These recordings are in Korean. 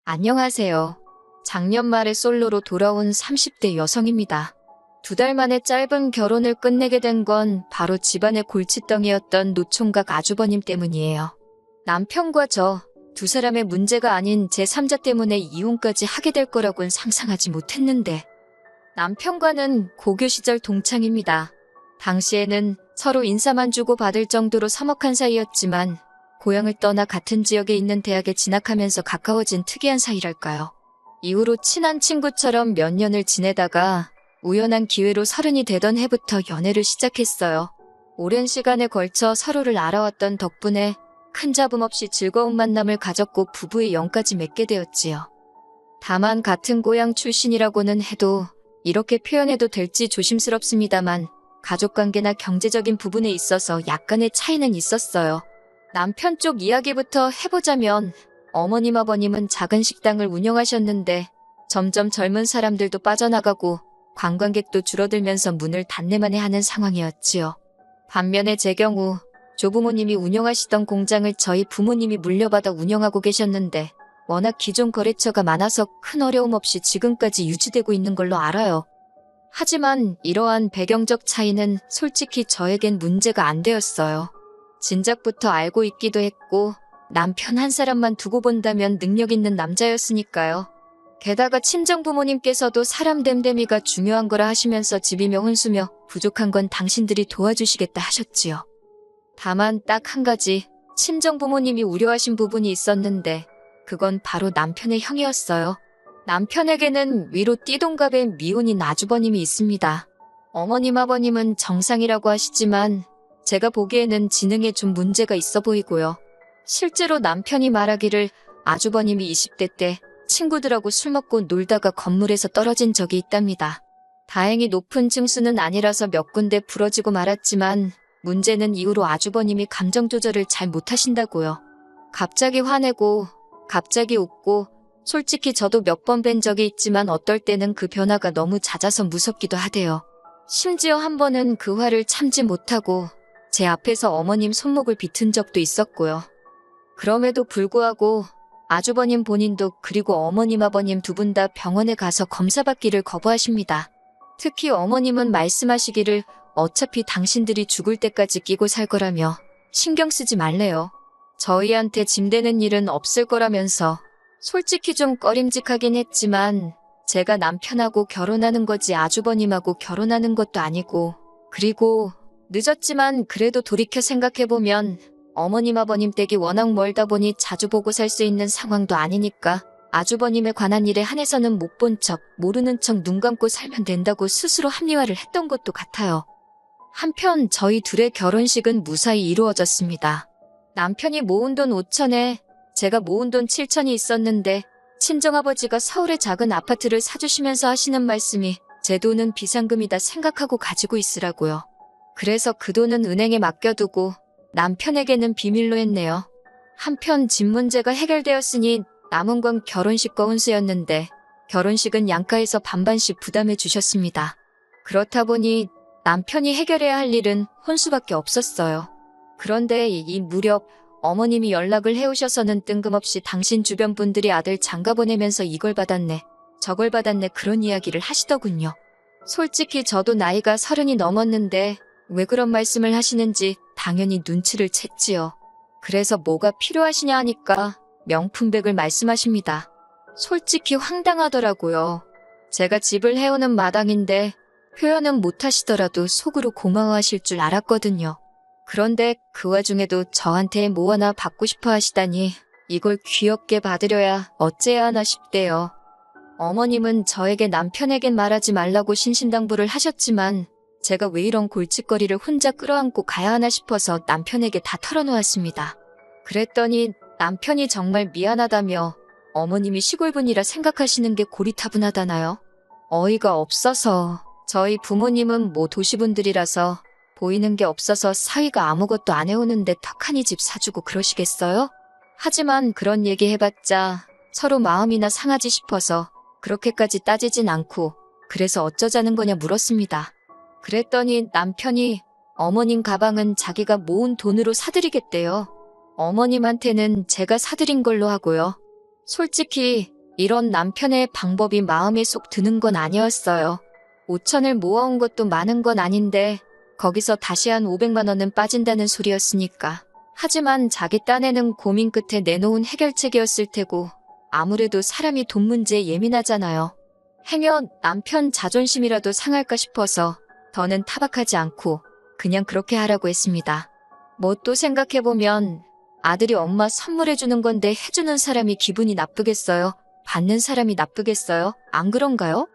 안녕하세요. 작년 말에 솔로로 돌아온 30대 여성입니다. 2달 만에 짧은 결혼을 끝내게 된 건 바로 집안의 골칫덩이였던 노총각 아주버님 때문이에요. 남편과 저, 두 사람의 문제가 아닌 제3자 때문에 이혼까지 하게 될 거라곤 상상하지 못했는데. 남편과는 고교 시절 동창입니다. 당시에는 서로 인사만 주고 받을 정도로 서먹한 사이였지만 고향을 떠나 같은 지역에 있는 대학에 진학하면서 가까워진 특이한 사이랄까요. 이후로 친한 친구처럼 몇 년을 지내다가 우연한 기회로 30이 되던 해부터 연애를 시작했어요. 오랜 시간에 걸쳐 서로를 알아왔던 덕분에 큰 잡음 없이 즐거운 만남을 가졌고 부부의 영까지 맺게 되었지요. 다만 같은 고향 출신이라고는 해도 이렇게 표현해도 될지 조심스럽습니다만 가족관계나 경제적인 부분에 있어서 약간의 차이는 있었어요. 남편 쪽 이야기부터 해보자면 어머님 아버님은 작은 식당을 운영하셨는데 점점 젊은 사람들도 빠져나가고 관광객도 줄어들면서 문을 닫네만에 하는 상황이었지요. 반면에 제 경우 조부모님이 운영하시던 공장을 저희 부모님이 물려받아 운영하고 계셨는데 워낙 기존 거래처가 많아서 큰 어려움 없이 지금까지 유지되고 있는 걸로 알아요. 하지만 이러한 배경적 차이는 솔직히 저에겐 문제가 안 되었어요. 진작부터 알고 있기도 했고 남편 한 사람만 두고 본다면 능력 있는 남자였으니까요. 게다가 친정부모님께서도 사람 됨됨이가 중요한 거라 하시면서 집이며 혼수며 부족한 건 당신들이 도와주시겠다 하셨지요. 다만 딱 한 가지 친정부모님이 우려하신 부분이 있었는데 그건 바로 남편의 형이었어요. 남편에게는 위로 띠동갑의 미혼인 아주버님이 있습니다. 어머님 아버님은 정상이라고 하시지만 제가 보기에는 지능에 좀 문제가 있어 보이고요. 실제로 남편이 말하기를 아주버님이 20대 때 친구들하고 술 먹고 놀다가 건물에서 떨어진 적이 있답니다. 다행히 높은 층수는 아니라서 몇 군데 부러지고 말았지만 문제는 이후로 아주버님이 감정 조절을 잘 못하신다고요. 갑자기 화내고 갑자기 웃고 솔직히 저도 몇 번 뵌 적이 있지만 어떨 때는 그 변화가 너무 잦아서 무섭기도 하대요. 심지어 한 번은 그 화를 참지 못하고 제 앞에서 어머님 손목을 비튼 적도 있었고요. 그럼에도 불구하고 아주버님 본인도 그리고 어머님 아버님 두 분 다 병원에 가서 검사받기를 거부하십니다. 특히 어머님은 말씀하시기를 어차피 당신들이 죽을 때까지 끼고 살 거라며 신경 쓰지 말래요. 저희한테 짐되는 일은 없을 거라면서 솔직히 좀 꺼림직하긴 했지만 제가 남편하고 결혼하는 거지 아주버님하고 결혼하는 것도 아니고 그리고 늦었지만 그래도 돌이켜 생각해보면 어머님 아버님 댁이 워낙 멀다 보니 자주 보고 살 수 있는 상황도 아니니까 아주버님에 관한 일에 한해서는 못 본 척 모르는 척 눈 감고 살면 된다고 스스로 합리화를 했던 것도 같아요. 한편 저희 둘의 결혼식은 무사히 이루어졌습니다. 남편이 모은 돈 5천에 제가 모은 돈 7천이 있었는데 친정아버지가 서울에 작은 아파트를 사주시면서 하시는 말씀이 제 돈은 비상금이다 생각하고 가지고 있으라고요. 그래서 그 돈은 은행에 맡겨두고 남편에게는 비밀로 했네요. 한편 집 문제가 해결되었으니 남은 건 결혼식과 혼수였는데 결혼식은 양가에서 반반씩 부담해 주셨습니다. 그렇다 보니 남편이 해결해야 할 일은 혼수밖에 없었어요. 그런데 이 무렵 어머님이 연락을 해오셔서는 뜬금없이 당신 주변 분들이 아들 장가 보내면서 이걸 받았네, 저걸 받았네 그런 이야기를 하시더군요. 솔직히 저도 나이가 30이 넘었는데 왜 그런 말씀을 하시는지 당연히 눈치를 챘지요. 그래서 뭐가 필요하시냐 하니까 명품백을 말씀하십니다. 솔직히 황당하더라고요. 제가 집을 해오는 마당인데 표현은 못하시더라도 속으로 고마워하실 줄 알았거든요. 그런데 그 와중에도 저한테 뭐 하나 받고 싶어 하시다니 이걸 귀엽게 받으려야 어째야 하나 싶대요. 어머님은 저에게 남편에겐 말하지 말라고 신신당부를 하셨지만 제가 왜 이런 골칫거리를 혼자 끌어안고 가야 하나 싶어서 남편에게 다 털어놓았습니다. 그랬더니 남편이 정말 미안하다며 어머님이 시골분이라 생각하시는 게 고리타분하다나요? 어이가 없어서 저희 부모님은 뭐 도시분들이라서 보이는 게 없어서 사위가 아무것도 안 해오는데 턱하니 집 사주고 그러시겠어요? 하지만 그런 얘기 해봤자 서로 마음이나 상하지 싶어서 그렇게까지 따지진 않고 그래서 어쩌자는 거냐 물었습니다. 그랬더니 남편이 어머님 가방은 자기가 모은 돈으로 사드리겠대요. 어머님한테는 제가 사드린 걸로 하고요. 솔직히 이런 남편의 방법이 마음에 쏙 드는 건 아니었어요. 5천을 모아온 것도 많은 건 아닌데 거기서 다시 한 500만 원은 빠진다는 소리였으니까. 하지만 자기 딴에는 고민 끝에 내놓은 해결책이었을 테고 아무래도 사람이 돈 문제에 예민하잖아요. 행여 남편 자존심이라도 상할까 싶어서 더는 타박하지 않고 그냥 그렇게 하라고 했습니다. 뭐 또 생각해보면 아들이 엄마 선물해주는 건데 해주는 사람이 기분이 나쁘겠어요? 받는 사람이 나쁘겠어요? 안 그런가요?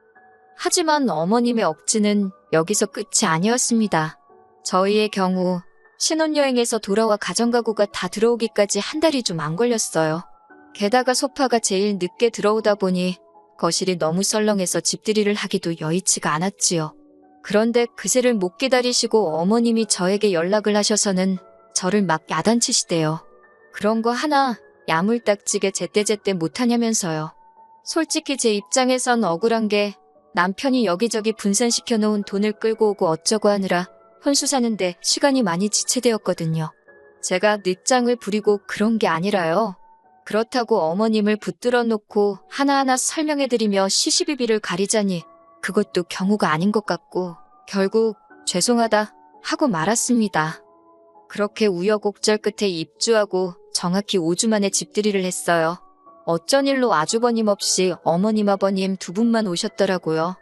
하지만 어머님의 억지는 여기서 끝이 아니었습니다. 저희의 경우 신혼여행에서 돌아와 가정가구가 다 들어오기까지 한 달이 좀 안 걸렸어요. 게다가 소파가 제일 늦게 들어오다 보니 거실이 너무 썰렁해서 집들이를 하기도 여의치가 않았지요. 그런데 그새를 못 기다리시고 어머님이 저에게 연락을 하셔서는 저를 막 야단치시대요. 그런 거 하나 야물딱지게 제때제때 못하냐면서요. 솔직히 제 입장에선 억울한 게 남편이 여기저기 분산시켜 놓은 돈을 끌고 오고 어쩌고 하느라 혼수 사는데 시간이 많이 지체되었거든요. 제가 늦장을 부리고 그런 게 아니라요. 그렇다고 어머님을 붙들어 놓고 하나하나 설명해드리며 시시비비를 가리자니 그것도 경우가 아닌 것 같고 결국 죄송하다 하고 말았습니다. 그렇게 우여곡절 끝에 입주하고 정확히 5주 만에 집들이를 했어요. 어쩐 일로 아주버님 없이 어머님 아버님 두 분만 오셨더라고요.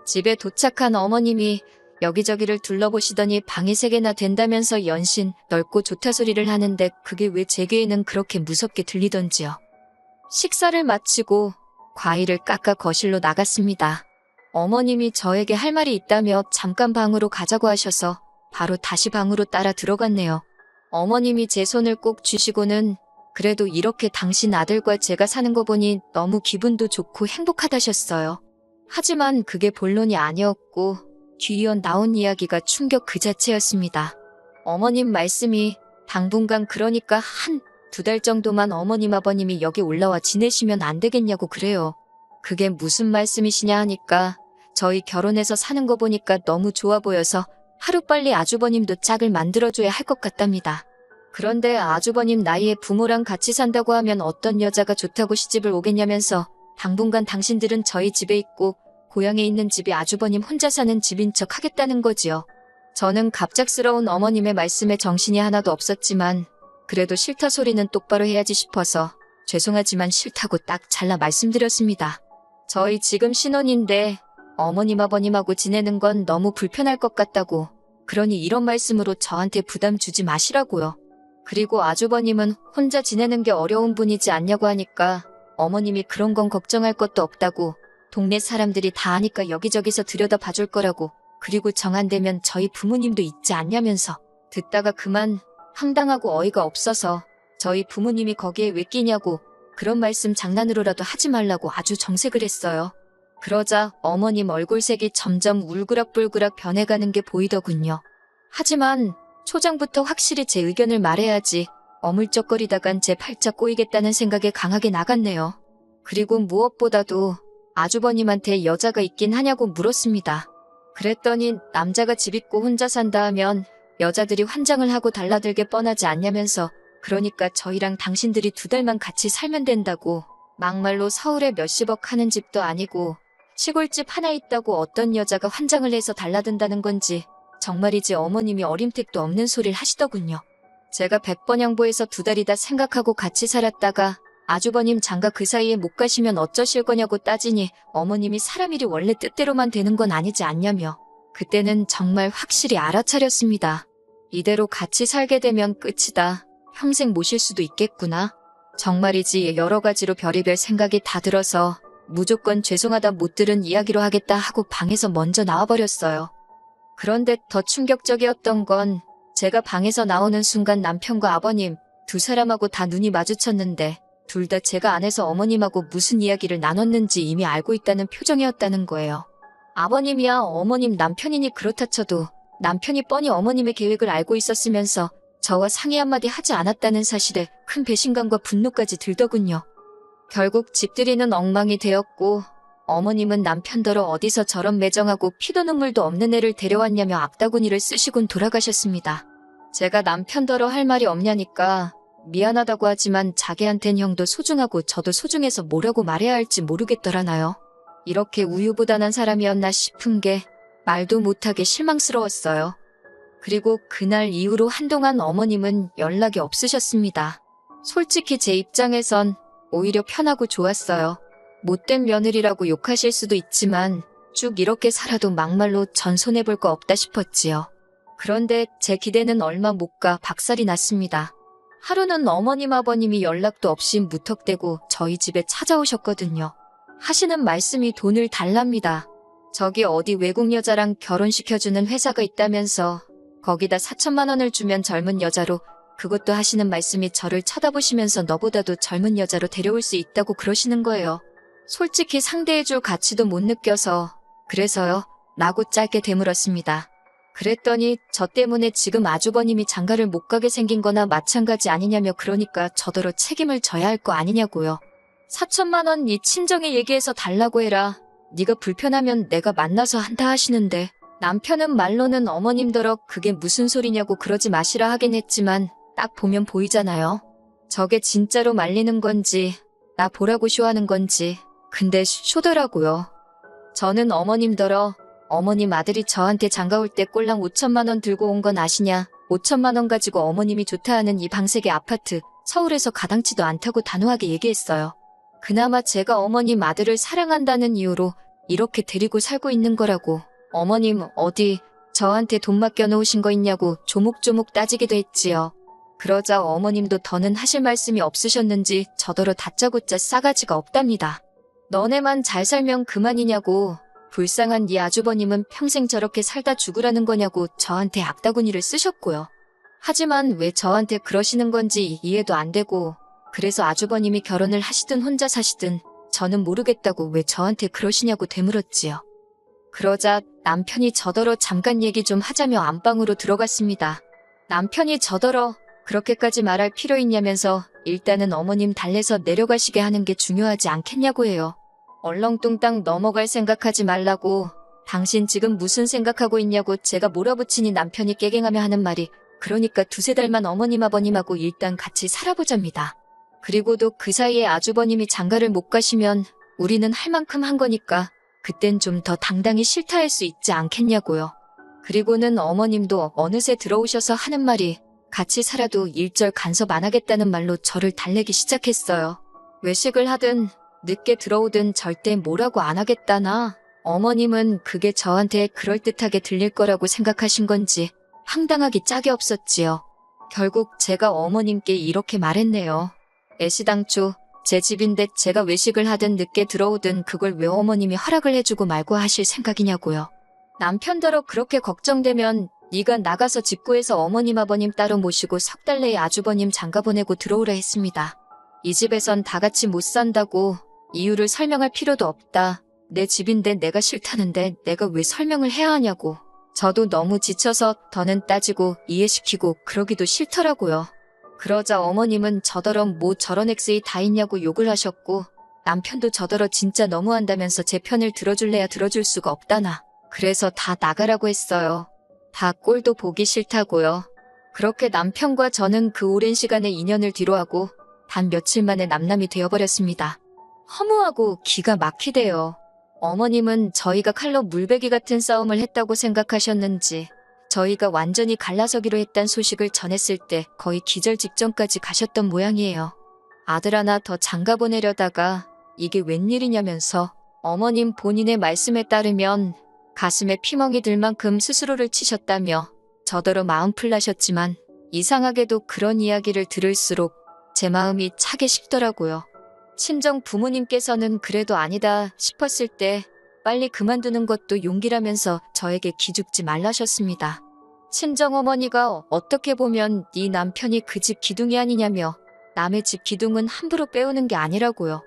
집에 도착한 어머님이 여기저기를 둘러보시더니 방이 3개나 된다면서 연신 넓고 좋다 소리를 하는데 그게 왜 제 귀에는 그렇게 무섭게 들리던지요. 식사를 마치고 과일을 깎아 거실로 나갔습니다. 어머님이 저에게 할 말이 있다며 잠깐 방으로 가자고 하셔서 바로 다시 방으로 따라 들어갔네요. 어머님이 제 손을 꼭 쥐시고는 그래도 이렇게 당신 아들과 제가 사는 거 보니 너무 기분도 좋고 행복하다셨어요. 하지만 그게 본론이 아니었고 뒤이어 나온 이야기가 충격 그 자체였습니다. 어머님 말씀이 당분간 그러니까 한 2달 정도만 어머님 아버님이 여기 올라와 지내시면 안 되겠냐고 그래요. 그게 무슨 말씀이시냐 하니까 저희 결혼해서 사는 거 보니까 너무 좋아 보여서 하루빨리 아주버님도 짝을 만들어줘야 할 것 같답니다. 그런데 아주버님 나이에 부모랑 같이 산다고 하면 어떤 여자가 좋다고 시집을 오겠냐면서 당분간 당신들은 저희 집에 있고 고향에 있는 집이 아주버님 혼자 사는 집인 척 하겠다는 거지요. 저는 갑작스러운 어머님의 말씀에 정신이 하나도 없었지만 그래도 싫다 소리는 똑바로 해야지 싶어서 죄송하지만 싫다고 딱 잘라 말씀드렸습니다. 저희 지금 신혼인데 어머님 아버님하고 지내는 건 너무 불편할 것 같다고 그러니 이런 말씀으로 저한테 부담 주지 마시라고요. 그리고 아주버님은 혼자 지내는 게 어려운 분이지 않냐고 하니까 어머님이 그런 건 걱정할 것도 없다고 동네 사람들이 다 아니까 여기저기서 들여다 봐줄 거라고 그리고 정 안 되면 저희 부모님도 있지 않냐면서 듣다가 그만 황당하고 어이가 없어서 저희 부모님이 거기에 왜 끼냐고 그런 말씀 장난으로라도 하지 말라고 아주 정색을 했어요. 그러자 어머님 얼굴색이 점점 울그락불그락 변해가는 게 보이더군요. 하지만 초장부터 확실히 제 의견을 말해야지 어물쩍거리다간 제 팔자 꼬이겠다는 생각에 강하게 나갔네요. 그리고 무엇보다도 아주버님한테 여자가 있긴 하냐고 물었습니다. 그랬더니 남자가 집 있고 혼자 산다 하면 여자들이 환장을 하고 달라들게 뻔하지 않냐면서 그러니까 저희랑 당신들이 2달만 같이 살면 된다고 막말로 서울에 몇십억 하는 집도 아니고 시골집 하나 있다고 어떤 여자가 환장을 해서 달라든다는 건지 정말이지 어머님이 어림택도 없는 소리를 하시더군요. 제가 100번 양보해서 2달이다 생각하고 같이 살았다가 아주버님 장가 그 사이에 못 가시면 어쩌실 거냐고 따지니 어머님이 사람 일이 원래 뜻대로만 되는 건 아니지 않냐며 그때는 정말 확실히 알아차렸습니다. 이대로 같이 살게 되면 끝이다. 평생 모실 수도 있겠구나. 정말이지 여러 가지로 별의별 생각이 다 들어서 무조건 죄송하다 못 들은 이야기로 하겠다 하고 방에서 먼저 나와버렸어요. 그런데 더 충격적이었던 건 제가 방에서 나오는 순간 남편과 아버님 두 사람하고 다 눈이 마주쳤는데 둘 다 제가 안에서 어머님하고 무슨 이야기를 나눴는지 이미 알고 있다는 표정이었다는 거예요. 아버님이야 어머님 남편이니 그렇다 쳐도 남편이 뻔히 어머님의 계획을 알고 있었으면서 저와 상의 한마디 하지 않았다는 사실에 큰 배신감과 분노까지 들더군요. 결국 집들이는 엉망이 되었고 어머님은 남편더러 어디서 저런 매정하고 피도 눈물도 없는 애를 데려왔냐며 악다구니를 쓰시곤 돌아가셨습니다. 제가 남편더러 할 말이 없냐니까 미안하다고 하지만 자기한텐 형도 소중하고 저도 소중해서 뭐라고 말해야 할지 모르겠더라나요. 이렇게 우유부단한 사람이었나 싶은 게 말도 못하게 실망스러웠어요. 그리고 그날 이후로 한동안 어머님은 연락이 없으셨습니다. 솔직히 제 입장에선 오히려 편하고 좋았어요. 못된 며느리라고 욕하실 수도 있지만 쭉 이렇게 살아도 막말로 전 손해볼 거 없다 싶었지요. 그런데 제 기대는 얼마 못 가 박살이 났습니다. 하루는 어머님 아버님이 연락도 없이 무턱대고 저희 집에 찾아오셨거든요. 하시는 말씀이 돈을 달랍니다. 저기 어디 외국 여자랑 결혼시켜주는 회사가 있다면서 거기다 4천만 원을 주면 젊은 여자로, 그것도 하시는 말씀이 저를 쳐다보시면서 너보다도 젊은 여자로 데려올 수 있다고 그러시는 거예요. 솔직히 상대해줄 가치도 못 느껴서 그래서요 라고 짧게 되물었습니다. 그랬더니 저 때문에 지금 아주버님이 장가를 못 가게 생긴 거나 마찬가지 아니냐며, 그러니까 저더러 책임을 져야 할 거 아니냐고요. 4천만 원 네 친정에 얘기해서 달라고 해라. 네가 불편하면 내가 만나서 한다 하시는데, 남편은 말로는 어머님더러 그게 무슨 소리냐고 그러지 마시라 하긴 했지만 딱 보면 보이잖아요. 저게 진짜로 말리는 건지 나 보라고 쇼하는 건지. 근데 쇼더라고요. 저는 어머님더러 어머님 아들이 저한테 장가올 때 꼴랑 5천만 원 들고 온 건 아시냐. 5천만 원 가지고 어머님이 좋다 하는 이 방색의 아파트 서울에서 가당치도 않다고 단호하게 얘기했어요. 그나마 제가 어머님 아들을 사랑한다는 이유로 이렇게 데리고 살고 있는 거라고. 어머님 어디 저한테 돈 맡겨놓으신 거 있냐고 조목조목 따지기도 했지요. 그러자 어머님도 더는 하실 말씀이 없으셨는지 저더러 다짜고짜 싸가지가 없답니다. 너네만 잘 살면 그만이냐고. 불쌍한 네 아주버님은 평생 저렇게 살다 죽으라는 거냐고 저한테 악다구니를 쓰셨고요. 하지만 왜 저한테 그러시는 건지 이해도 안 되고, 그래서 아주버님이 결혼을 하시든 혼자 사시든 저는 모르겠다고 왜 저한테 그러시냐고 되물었지요. 그러자 남편이 저더러 잠깐 얘기 좀 하자며 안방으로 들어갔습니다. 남편이 저더러 그렇게까지 말할 필요 있냐면서 일단은 어머님 달래서 내려가시게 하는 게 중요하지 않겠냐고 해요. 얼렁뚱땅 넘어갈 생각하지 말라고. 당신 지금 무슨 생각하고 있냐고 제가 몰아붙이니 남편이 깨갱하며 하는 말이, 그러니까 두세 달만 어머님 아버님하고 일단 같이 살아보자입니다. 그리고도 그 사이에 아주버님이 장가를 못 가시면 우리는 할 만큼 한 거니까 그땐 좀 더 당당히 싫다 할 수 있지 않겠냐고요. 그리고는 어머님도 어느새 들어오셔서 하는 말이, 같이 살아도 일절 간섭 안 하겠다는 말로 저를 달래기 시작했어요. 외식을 하든 늦게 들어오든 절대 뭐라고 안 하겠다나. 어머님은 그게 저한테 그럴듯하게 들릴 거라고 생각하신 건지 황당하기 짝이 없었지요. 결국 제가 어머님께 이렇게 말했네요. 애시당초 제 집인데 제가 외식을 하든 늦게 들어오든 그걸 왜 어머님이 허락을 해주고 말고 하실 생각이냐고요. 남편더러 그렇게 걱정되면 네가 나가서 집 구해서 어머님 아버님 따로 모시고 석 달 내에 아주버님 장가 보내고 들어오라 했습니다. 이 집에선 다 같이 못 산다고. 이유를 설명할 필요도 없다. 내 집인데 내가 싫다는데 내가 왜 설명을 해야 하냐고. 저도 너무 지쳐서 더는 따지고 이해시키고 그러기도 싫더라고요. 그러자 어머님은 저더러 뭐 저런 엑스이 다 있냐고 욕을 하셨고, 남편도 저더러 진짜 너무한다면서 제 편을 들어줄래야 들어줄 수가 없다나. 그래서 다 나가라고 했어요. 다 꼴도 보기 싫다고요. 그렇게 남편과 저는 그 오랜 시간의 인연을 뒤로하고 단 며칠 만에 남남이 되어버렸습니다. 허무하고 기가 막히대요. 어머님은 저희가 칼로 물베기 같은 싸움을 했다고 생각하셨는지 저희가 완전히 갈라서기로 했단 소식을 전했을 때 거의 기절 직전까지 가셨던 모양이에요. 아들 하나 더 장가 보내려다가 이게 웬일이냐면서 어머님 본인의 말씀에 따르면 가슴에 피멍이 들 만큼 스스로를 치셨다며 저더러 마음 풀나셨지만 이상하게도 그런 이야기를 들을수록 제 마음이 차게 식더라고요. 친정 부모님께서는 그래도 아니다 싶었을 때 빨리 그만두는 것도 용기라면서 저에게 기죽지 말라셨습니다. 친정어머니가 어떻게 보면 네 남편이 그 집 기둥이 아니냐며 남의 집 기둥은 함부로 빼오는 게 아니라고요.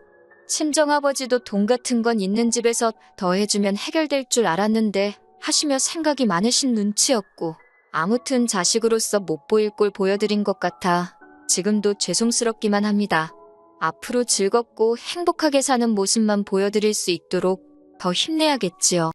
친정아버지도 돈 같은 건 있는 집에서 더해주면 해결될 줄 알았는데 하시며 생각이 많으신 눈치였고, 아무튼 자식으로서 못 보일 꼴 보여드린 것 같아 지금도 죄송스럽기만 합니다. 앞으로 즐겁고 행복하게 사는 모습만 보여드릴 수 있도록 더 힘내야겠지요.